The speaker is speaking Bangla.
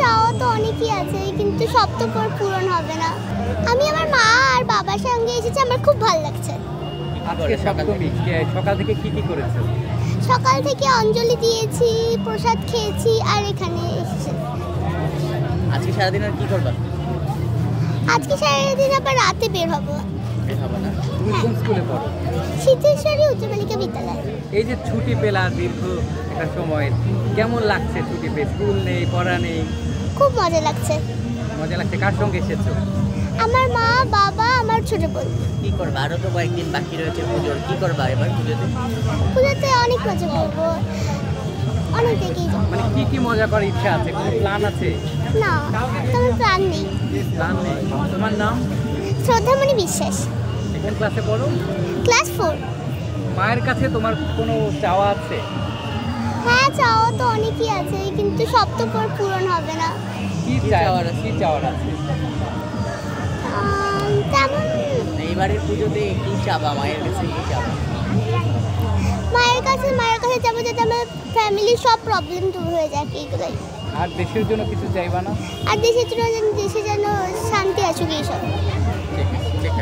চাওয়া তো অনেকই আছে, কিন্তু সব তো পূরণ হবে না। আমি আমার মা আর বাবার সঙ্গে এসেছি, আমার খুব ভালো লাগছে। আজকে সপ্তমী, সকাল থেকে কি কি করেছো? সকাল থেকে অঞ্জলি দিয়েছি, প্রসাদ খেয়েছি আর এখানে এসেছি। আজকে সারাদিন আর কি করবা? আজকে সারাদিন আবার রাতে বের হবো। বের হবা না? তুমি কোন স্কুলে পড়ো? সিদ্ধেশ্বরী উচ্চ বালিকা বিদ্যালয়। এই যে ছুটি পেলা দীর্ঘ একটা সময়, কেমন লাগছে ছুটি পেয়ে? স্কুল নেই, পড়া নেই, খুব মজা লাগছে। মজা লাগছে। কার সঙ্গে এসেছো? আমার মা, বাবা, আমার ছোট বোন। কি করবা? আরো তো কয়েকদিন বাকি রয়েছে পুজোর, কি করবা এবার পুজোতে? পুজোতে অনেক মজা করবো, অনেক দেখেই যাবো। মানে কি কি মজা করার ইচ্ছা আছে? কোনো প্ল্যান আছে? না, তোমার প্ল্যান নেই। প্ল্যান নেই। তোমার নাম? শ্রদ্ধামণি বিশ্বাস, কোন ক্লাসে পড়ো? ক্লাস 4। মায়ের কাছে তোমার কোনো চাওয়া আছে? হ্যাঁ, চাওয়া তো অনেকই আছে, কিন্তু সব তো পূরণ হবে না। কি চাওয়ার আছে? কি চাওয়ার আছে? তেমন এইবারের পুজোতে কি চাবা? মায়ের কাছে কি চাবা? মায়ের কাছে যাবো, যাতে আমার ফ্যামিলির সব প্রবলেম দূর হয়ে যায়, এইগুলোই। আর দেশের জন্য কিছু চাইবা না? আর দেশে যেন শান্তি আসুক, এইসব। ঠিক আছে।